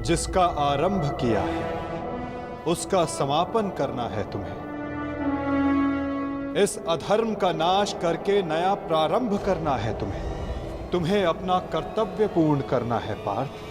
जिसका आरंभ किया है उसका समापन करना है तुम्हें। इस अधर्म का नाश करके नया प्रारंभ करना है तुम्हें। तुम्हें अपना कर्तव्य पूर्ण करना है पार्थ।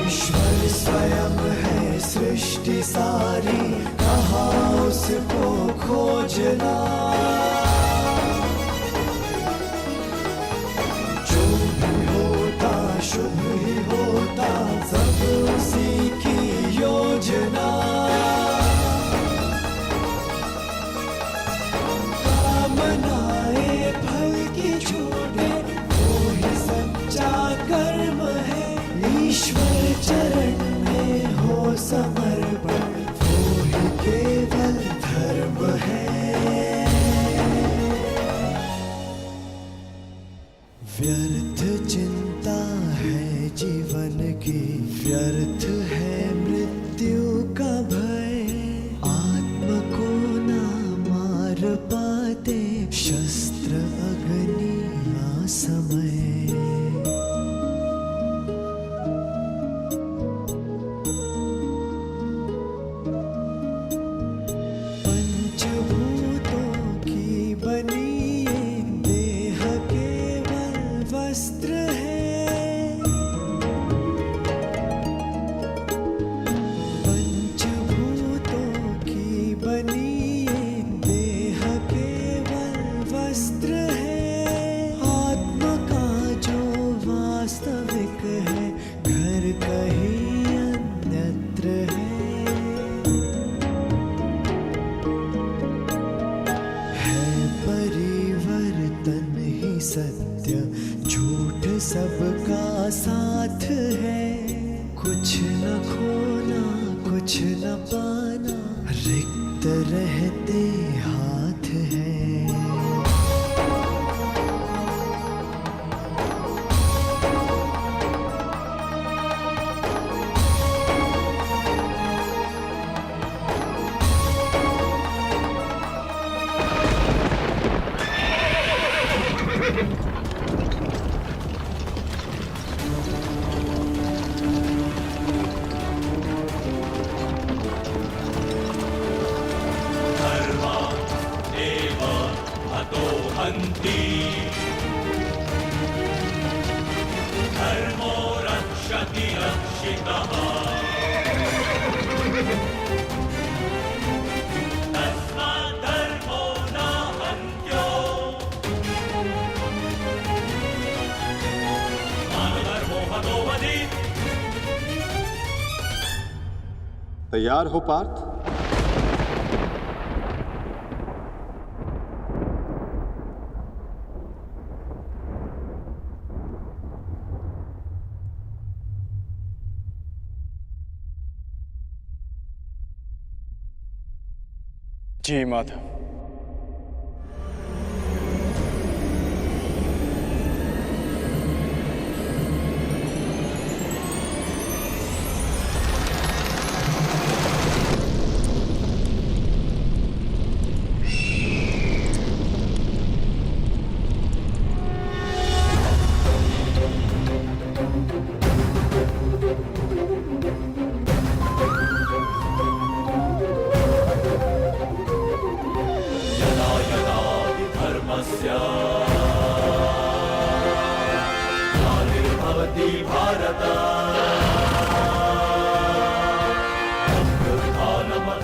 ईश्वर स्वयं है सृष्टि सारी, कहाँ उसको खोजना। जो भी होता शुभ ही होता, सब उसी की योजना। कामनाएं फल की छूटे, वो ही सच्चा कर्म है। ईश्वर चरण में हो समर्पण, वो ही केवल धर्म है। व्यर्थ चिंता है जीवन की, व्यर्थ है मृत्यु का भय। आत्म को ना मार पाते शस्त्र अग्नि असमय। सत्य झूठ सबका साथ है। कुछ न खोना कुछ न पाना, रिक्त रहते हाथ है। धर्मो रक्षति रक्षितः। तस्मात् धर्मो न हन्त्यो। मानधर्मो हतो वधेत्। तैयार हो पार्थ? जी माधव। ग्लानिर्भवति भारत, अभ्युत्थानमधर्मस्य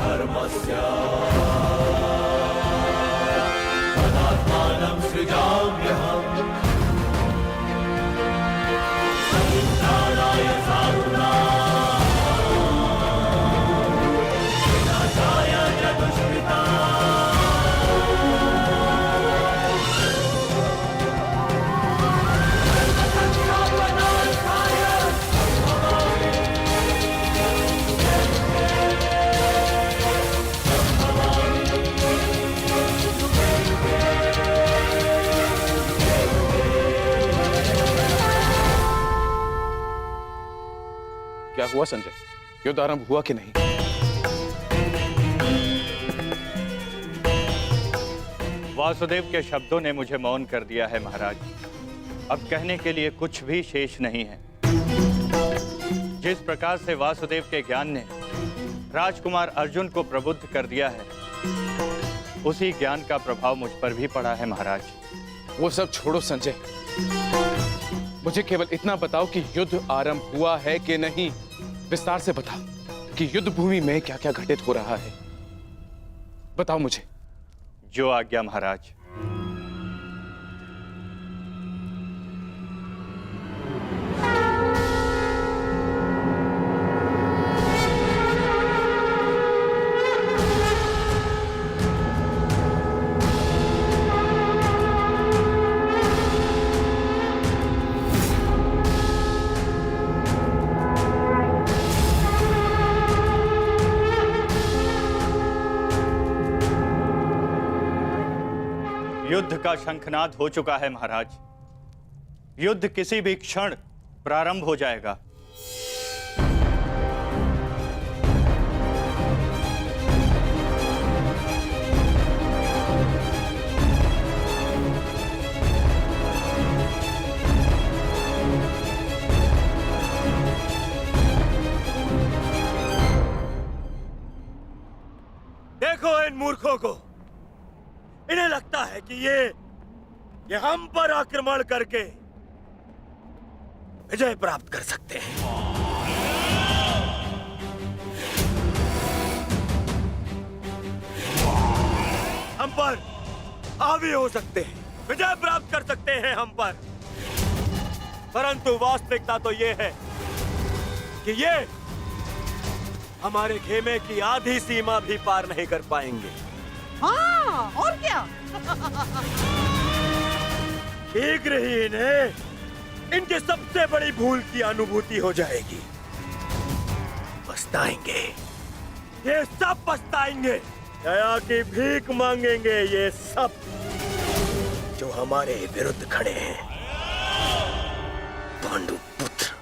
तदात्मानं सृजाम्यहम्। क्या हुआ संजय? युद्ध आरंभ हुआ कि नहीं? वासुदेव के शब्दों ने मुझे मौन कर दिया है महाराज। अब कहने के लिए कुछ भी शेष नहीं है। जिस प्रकार से वासुदेव के ज्ञान ने राजकुमार अर्जुन को प्रबुद्ध कर दिया है, उसी ज्ञान का प्रभाव मुझ पर भी पड़ा है महाराज। वो सब छोड़ो संजय, मुझे केवल इतना बताओ कि युद्ध आरंभ हुआ है कि नहीं। विस्तार से बता कि युद्ध भूमि में क्या क्या घटित हो रहा है। बताओ मुझे। जो आज्ञा महाराज। युद्ध का शंखनाद हो चुका है महाराज। युद्ध किसी भी क्षण प्रारंभ हो जाएगा। देखो इन मूर्खों को, इन्हें लगता है कि ये हम पर आक्रमण करके विजय प्राप्त कर सकते हैं। हम पर हावी हो सकते हैं, विजय प्राप्त कर सकते हैं हम पर, परंतु वास्तविकता तो ये है कि ये हमारे खेमे की आधी सीमा भी पार नहीं कर पाएंगे। हाँ, और क्या? शीघ्र ही इन्हें इनकी सबसे बड़ी भूल की अनुभूति हो जाएगी। पछताएंगे, ये सब पछताएंगे। दया की भीख मांगेंगे ये सब जो हमारे विरुद्ध खड़े हैं। पांडु पुत्र,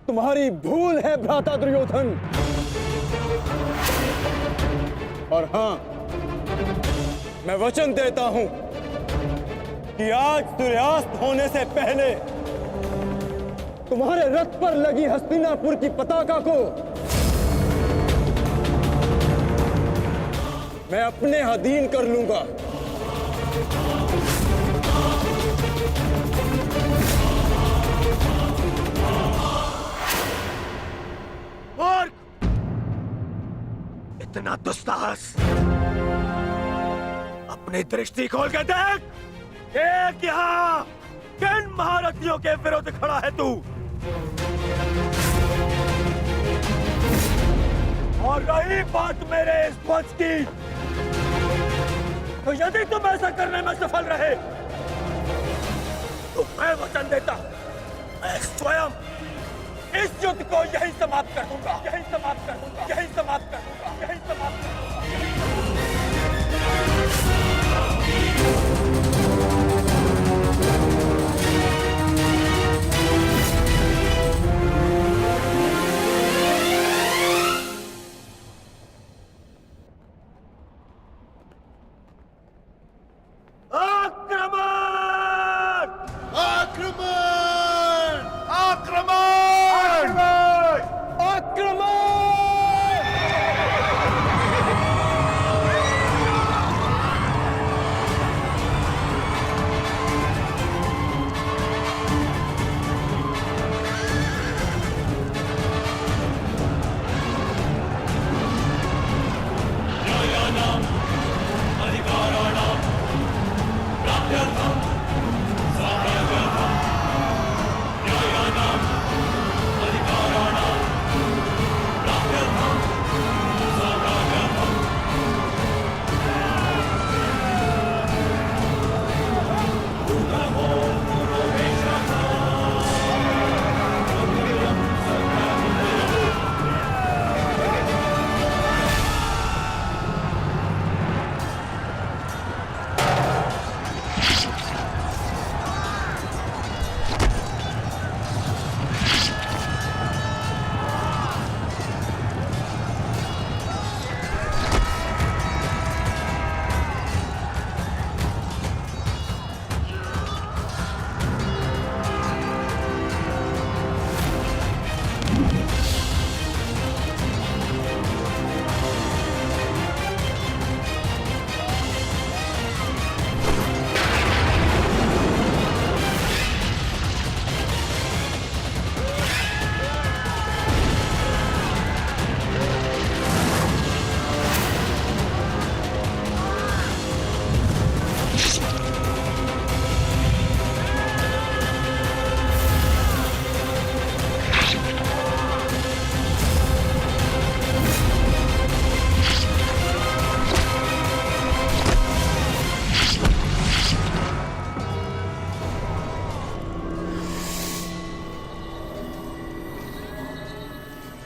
तुम्हारी भूल है भ्राता दुर्योधन। और हाँ, मैं वचन देता हूं कि आज सूर्यास्त होने से पहले तुम्हारे रथ पर लगी हस्तिनापुर की पताका को मैं अपने अधीन कर लूंगा। मूर्ख! इतना दुस्साहस! अपनी दृष्टि खोल के देख यहाँ किन महारथियों के विरुद्ध खड़ा है तू। और रही बात मेरे इस ध्वज की, तो यदि तुम ऐसा करने में सफल रहे तो मैं वचन देता हूं, मैं स्वयं इस युद्ध को यहीं समाप्त कर दूंगा, यहीं समाप्त कर दूंगा, यहीं समाप्त कर दूंगा, यहीं समाप्त कर दूंगा।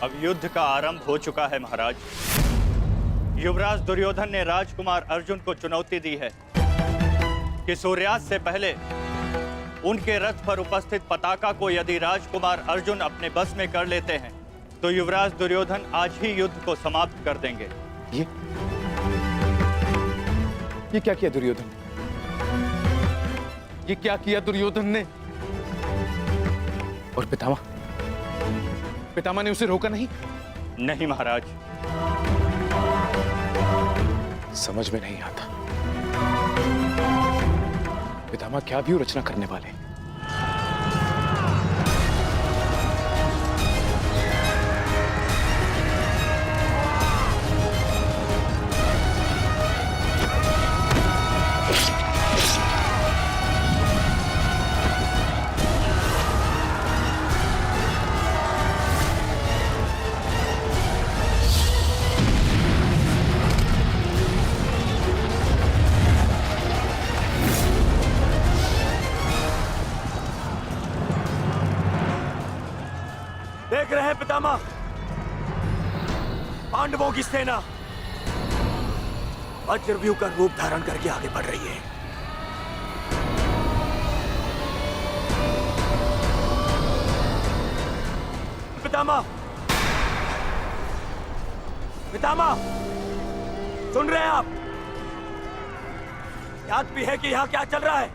अब युद्ध का आरंभ हो चुका है महाराज। युवराज दुर्योधन ने राजकुमार अर्जुन को चुनौती दी है कि सूर्यास्त से पहले उनके रथ पर उपस्थित पताका को यदि राजकुमार अर्जुन अपने बस में कर लेते हैं तो युवराज दुर्योधन आज ही युद्ध को समाप्त कर देंगे। ये क्या किया दुर्योधन ने? ये क्या किया दुर्योधन ने? और पितामह ने उसे रोका नहीं? नहीं महाराज। समझ में नहीं आता पितामह क्या भी रचना करने वाले। देख रहे हैं पितामह, पांडवों की सेना वज्रव्यूह का रूप धारण करके आगे बढ़ रही है। पितामह, पितामह, सुन रहे हैं आप? याद भी है कि यहां क्या चल रहा है?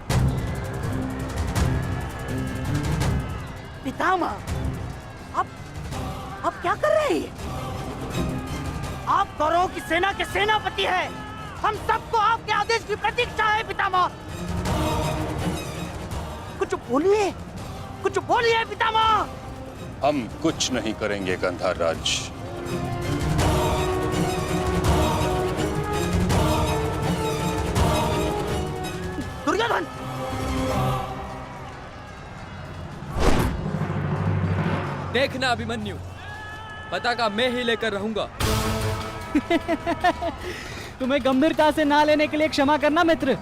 पितामह, आप क्या कर रहे हैं? आप कौरवों की सेना के सेनापति हैं। हम सबको आपके आदेश की प्रतीक्षा है पितामह। कुछ बोलिए पितामह। हम कुछ नहीं करेंगे गंधार राज। दुर्योधन, देखना अभिमन्यु, पताका मैं ही लेकर रहूंगा। तुम्हें गंभीरता से ना लेने के लिए क्षमा करना मित्र,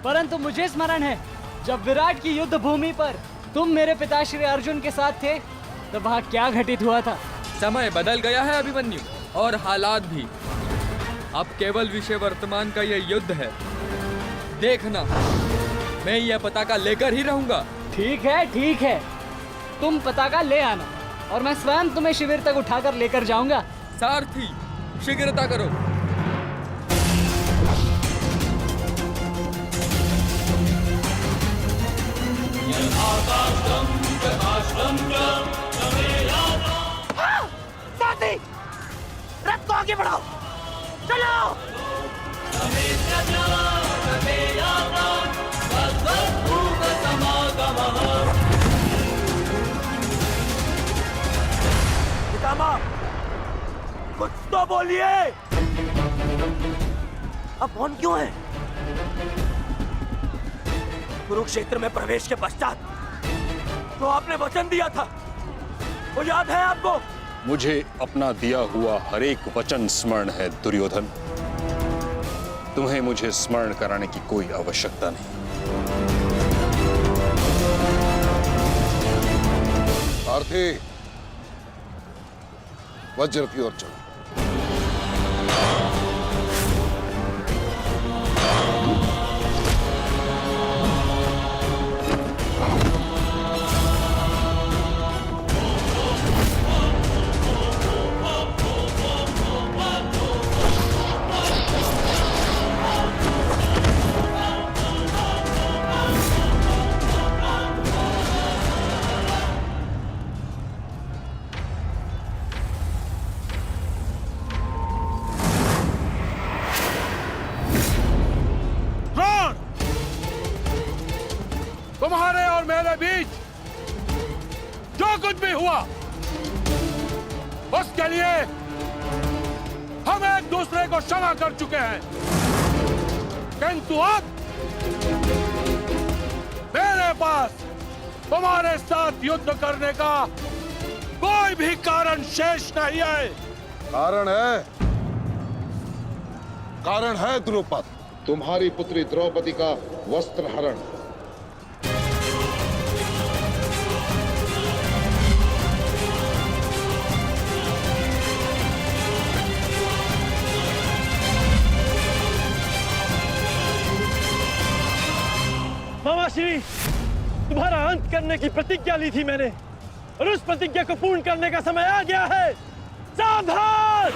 परंतु मुझे स्मरण है जब विराट की युद्ध भूमि पर तुम मेरे पिताश्री अर्जुन के साथ थे तब वहाँ क्या घटित हुआ था। समय बदल गया है अभिमन्यु, और हालात भी। अब केवल विषय वर्तमान का ये युद्ध है। देखना, मैं यह पताका लेकर ही रहूंगा। ठीक है, तुम पताका ले आना और मैं स्वयं तुम्हें शिविर तक उठाकर लेकर जाऊंगा। सारथी, शीघ्रता करो। साथी, रथ को आगे बढ़ाओ, चलो। पितामह, कुछ तो बोलिए। अब मौन क्यों है? कुरुक्षेत्र में प्रवेश के पश्चात तो आपने वचन दिया था, वो याद है आपको? मुझे अपना दिया हुआ हर एक वचन स्मरण है दुर्योधन। तुम्हें मुझे स्मरण कराने की कोई आवश्यकता नहीं। सारथी, वज्र की ओर चलो। तुम्हारे और मेरे बीच जो कुछ भी हुआ उसके लिए हम एक दूसरे को क्षमा कर चुके हैं, किंतु अब मेरे पास तुम्हारे साथ युद्ध करने का कोई भी कारण शेष नहीं है। कारण है द्रौपद, तुम्हारी पुत्री द्रौपदी का वस्त्र हरण। युद्ध करने की प्रतिज्ञा ली थी मैंने, और उस प्रतिज्ञा को पूर्ण करने का समय आ गया है। सावधान!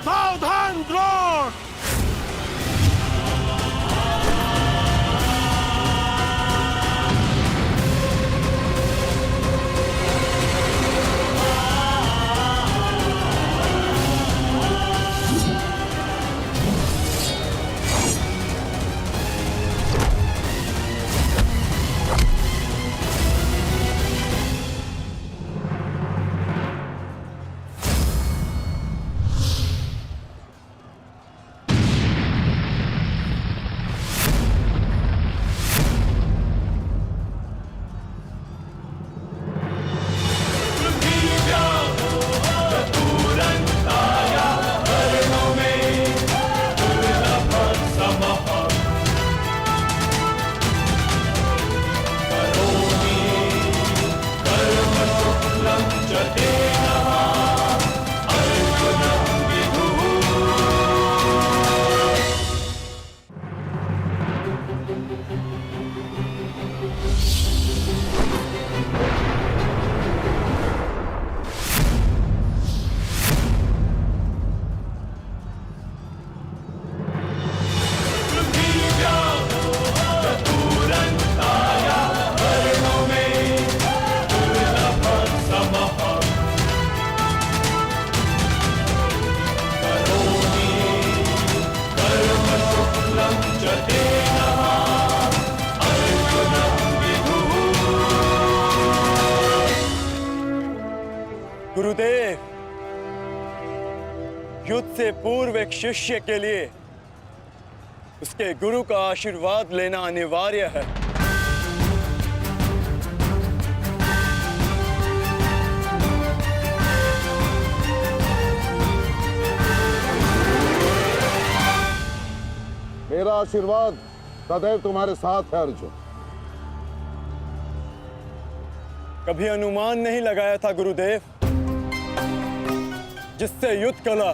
सावधान द्रोण! गुरुदेव, युद्ध से पूर्व एक शिष्य के लिए उसके गुरु का आशीर्वाद लेना अनिवार्य है। मेरा आशीर्वाद सदैव तुम्हारे साथ है अर्जुन। कभी अनुमान नहीं लगाया था गुरुदेव, जिससे युद्ध कला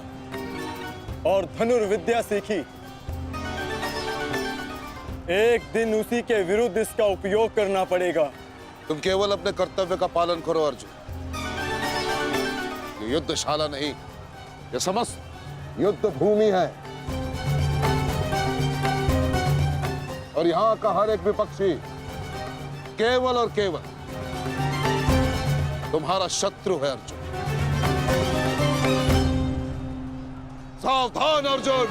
और धनुर्विद्या सीखी, एक दिन उसी के विरुद्ध इसका उपयोग करना पड़ेगा। तुम केवल अपने कर्तव्य का पालन करो अर्जुन। ये युद्धशाला नहीं, ये समस्त युद्ध भूमि है, और यहां का हर एक विपक्षी केवल और केवल तुम्हारा शत्रु है अर्जुन। सावधान अर्जुन!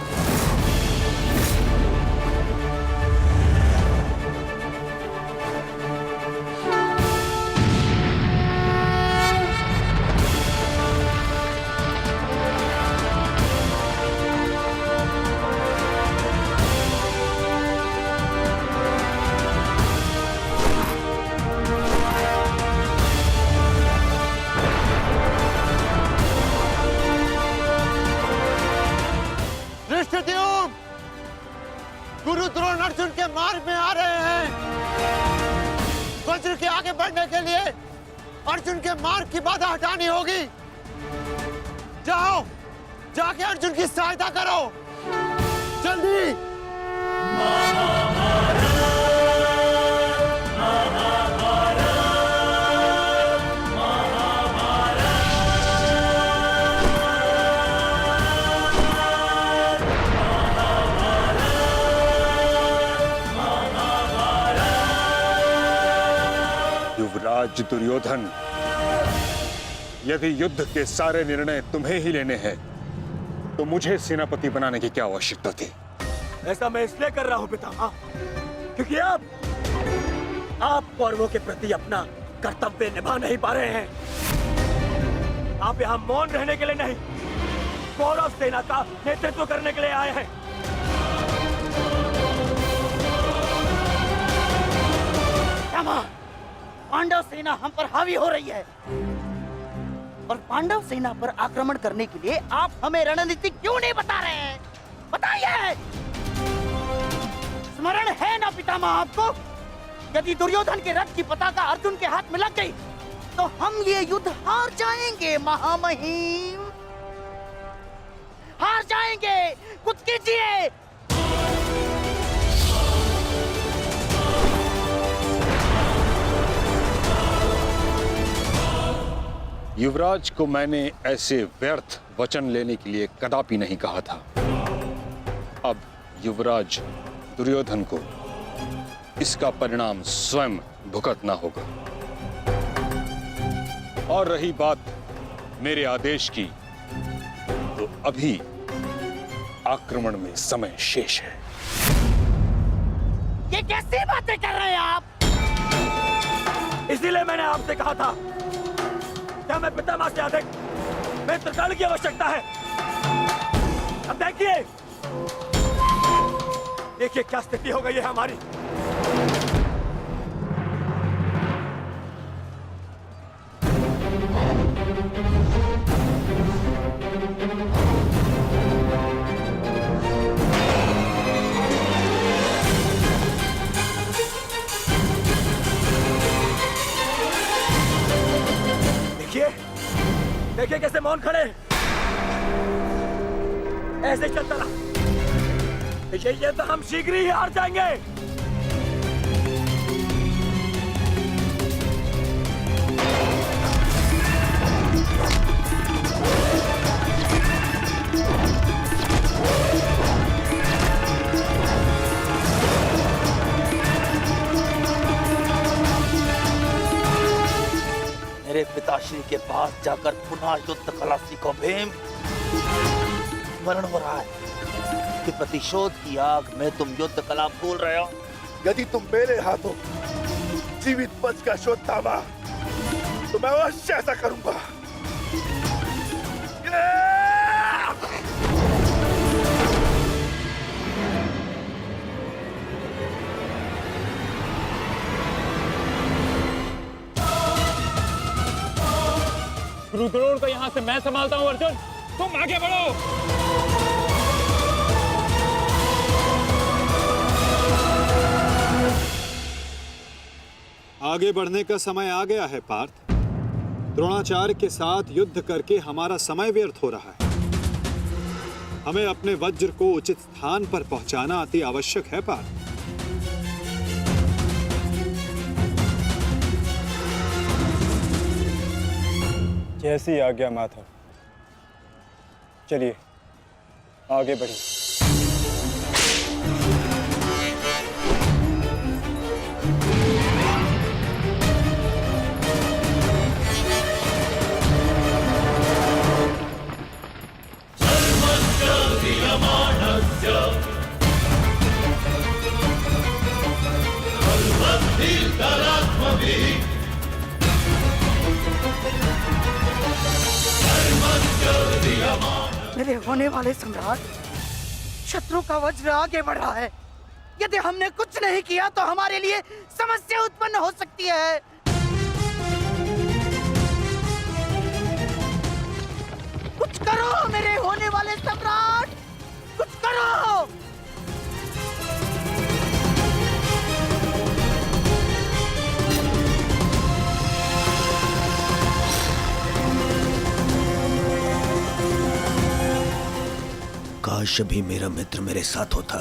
गुरु द्रोण अर्जुन के मार्ग में आ रहे हैं। वज्र के आगे बढ़ने के लिए अर्जुन के मार्ग की बाधा हटानी होगी। जाओ, जाके अर्जुन की सहायता करो, जल्दी। युवराज दुर्योधन, यदि युद्ध के सारे निर्णय तुम्हें ही लेने हैं, तो मुझे सेनापति बनाने की क्या आवश्यकता थी? ऐसा मैं इसलिए कर रहा हूं पितामह, क्योंकि आप कौरवों के प्रति अपना कर्तव्य निभा नहीं पा रहे हैं। आप यहाँ मौन रहने के लिए नहीं, कौरव सेना का नेतृत्व करने के लिए आए हैं। पांडव सेना हम पर हावी हो रही है, और पांडव सेना पर आक्रमण करने के लिए आप हमें रणनीति क्यों नहीं बता रहे हैं? बताइए। स्मरण है ना पितामह आपको? यदि दुर्योधन के रथ की पताका अर्जुन के हाथ में लग गई तो हम ये युद्ध हार जाएंगे महामहिम, हार जाएंगे। कुछ कीजिए। युवराज को मैंने ऐसे व्यर्थ वचन लेने के लिए कदापि नहीं कहा था। अब युवराज दुर्योधन को इसका परिणाम स्वयं भुगतना होगा। और रही बात मेरे आदेश की, तो अभी आक्रमण में समय शेष है। ये कैसी बातें कर रहे हैं आप? इसीलिए मैंने आपसे कहा था क्या मैं पितामह से अधिक मित्रगण की आवश्यकता है। अब देखिए देखिए क्या स्थिति हो गई है हमारी। देखिए कैसे मौन खड़े, ऐसे चलता रहा ये तो हम शीघ्र ही हार जाएंगे। मेरे पिताश्री के पास जाकर पुनः युद्ध कला सीखो भीम। स्मरण हो रहा है कि प्रतिशोध की आग में तुम युद्ध कला भूल रहे हो। यदि तुम मेरे हाथों जीवित बच का शोध थामा तो मैं अवश्य ऐसा करूंगा। गुरु को यहाँ से मैं संभालता हूँ। अर्जुन तुम आगे बढ़ो। आगे बढ़ने का समय आ गया है पार्थ। द्रोणाचार्य के साथ युद्ध करके हमारा समय व्यर्थ हो रहा है। हमें अपने वज्र को उचित स्थान पर पहुंचाना अति आवश्यक है पार्थ। जैसी आज्ञा माता। चलिए आगे बढ़िए। मेरे होने वाले सम्राट, शत्रु का वज्र आगे बढ़ रहा है। यदि हमने कुछ नहीं किया तो हमारे लिए समस्या उत्पन्न हो सकती है। कुछ करो मेरे होने वाले सम्राट, कुछ करो। काश भी मेरा मित्र मेरे साथ होता।